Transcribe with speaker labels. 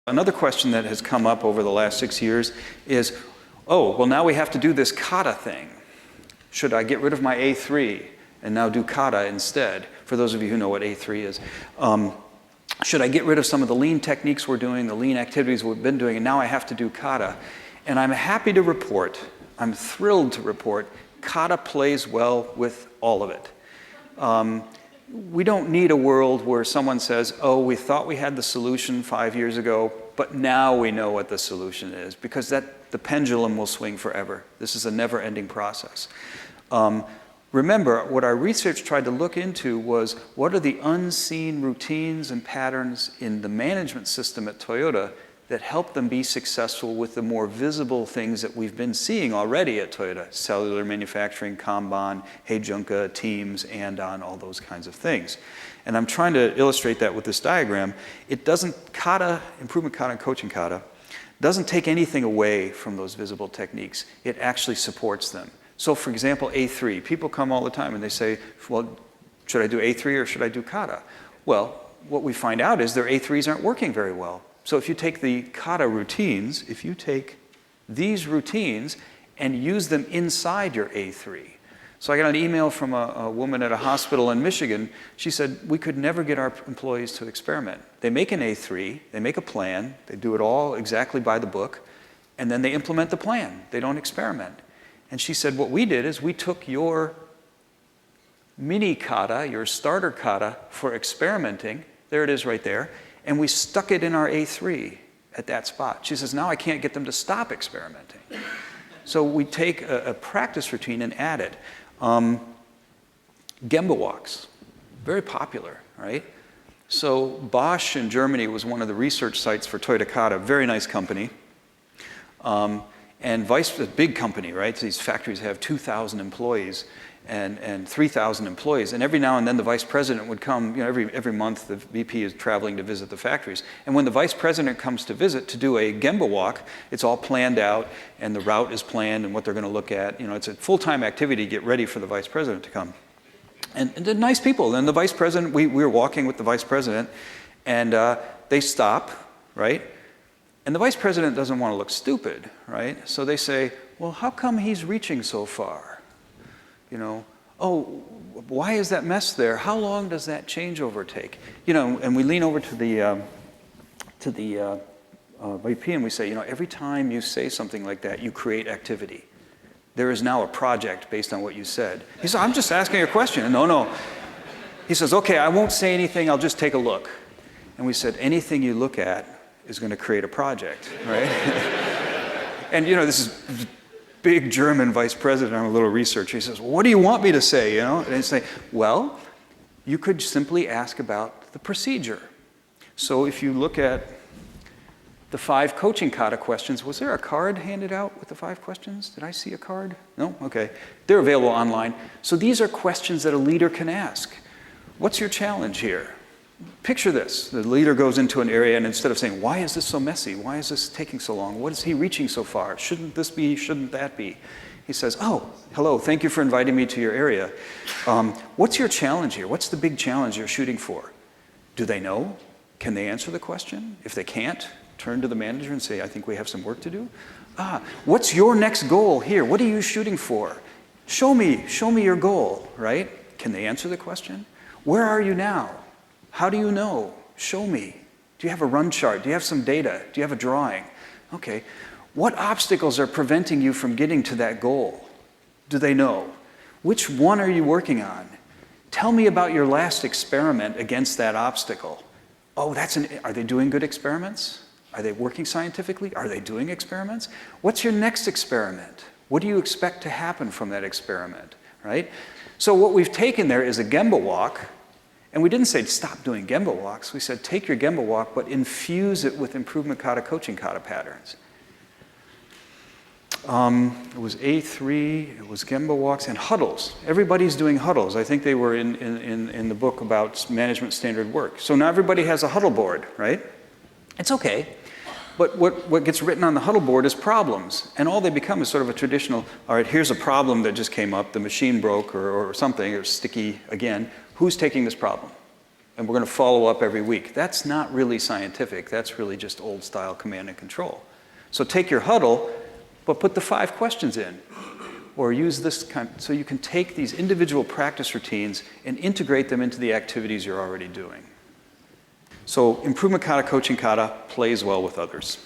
Speaker 1: Another question that has come up over the last 6 years is, oh, well now we have to do this kata thing. Should I get rid of my A3 and now do kata instead? For those of you who know what A3 is. Should I get rid of some of the lean techniques we're doing, the lean activities we've been doing, and now I have to do kata? And I'm happy to report, I'm thrilled to report, kata plays well with all of it. We don't need a world where someone says, oh, we thought we had the solution 5 years ago, but now we know what the solution is, because the pendulum will swing forever. This is a never-ending process. Remember, what our research tried to look into was, what are the unseen routines and patterns in the management system at Toyota that help them be successful with the more visible things that we've been seeing already at Toyota: cellular manufacturing, Kanban, Heijunka, teams, and on all those kinds of things. And I'm trying to illustrate that with this diagram. It doesn't, Improvement Kata and Coaching Kata, doesn't take anything away from those visible techniques. It actually supports them. So for example, A3, people come all the time and they say, well, should I do A3 or should I do kata? Well, what we find out is their A3s aren't working very well. So if you take the kata routines, if you take these routines and use them inside your A3. So I got an email from a woman at a hospital in Michigan. She said, we could never get our employees to experiment. They make an A3, they make a plan, they do it all exactly by the book, and then they implement the plan. They don't experiment. And she said, what we did is we took your mini kata, your starter kata for experimenting, there it is right there, and we stuck it in our A3 at that spot. She says, now I can't get them to stop experimenting. So we take a practice routine and add it. Gemba walks, very popular, right? So Bosch in Germany was one of the research sites for Toyota Kata, very nice company. And a big company, right? So these factories have 2,000 employees and 3,000 employees. And every now and then the vice president would come, you know, every month the VP is traveling to visit the factories. And when the vice president comes to visit to do a Gemba walk, it's all planned out and the route is planned and what they're going to look at. You know, it's a full-time activity to get ready for the vice president to come. And they're nice people. And the vice president, we were walking with the vice president and they stop, right? And the vice president doesn't want to look stupid, right? So they say, well, how come he's reaching so far? You know, oh, why is that mess there? How long does that changeover take? You know, and we lean over to the VP and we say, you know, every time you say something like that, you create activity. There is now a project based on what you said. He said, I'm just asking a question. No. He says, okay, I won't say anything, I'll just take a look. And we said, anything you look at is going to create a project, right? And you know, this is big German vice president. I'm a little researcher. He says, well, what do you want me to say? You know, and I say, well, you could simply ask about the procedure. So if you look at the 5 coaching kata questions, was there a card handed out with the 5 questions? Did I see a card? No? Okay. They're available online. So these are questions that a leader can ask. What's your challenge here? Picture this. The leader goes into an area and instead of saying, why is this so messy? Why is this taking so long? What is he reaching so far? Shouldn't this be? Shouldn't that be? He says, oh, hello, thank you for inviting me to your area. What's your challenge here? What's the big challenge you're shooting for? Do they know? Can they answer the question? If they can't, turn to the manager and say, I think we have some work to do. What's your next goal here? What are you shooting for? Show me your goal, right? Can they answer the question? Where are you now? How do you know? Show me. Do you have a run chart? Do you have some data? Do you have a drawing? Okay. What obstacles are preventing you from getting to that goal? Do they know? Which one are you working on? Tell me about your last experiment against that obstacle. Oh, are they doing good experiments? Are they working scientifically? Are they doing experiments? What's your next experiment? What do you expect to happen from that experiment, right? So what we've taken there is a Gemba walk. And we didn't say stop doing Gemba walks. We said take your Gemba walk, but infuse it with Improvement Kata Coaching Kata patterns. It was A3, it was Gemba walks, and huddles. Everybody's doing huddles. I think they were in the book about management standard work. So now everybody has a huddle board, right? It's okay. But what gets written on the huddle board is problems. And all they become is sort of a traditional, all right, here's a problem that just came up, the machine broke or something, or sticky again. Who's taking this problem? and we're going to follow up every week. That's not really scientific. That's really just old style command and control. So take your huddle, but put the 5 questions in. Or use this so you can take these individual practice routines and integrate them into the activities you're already doing. So Improvement Kata Coaching Kata plays well with others.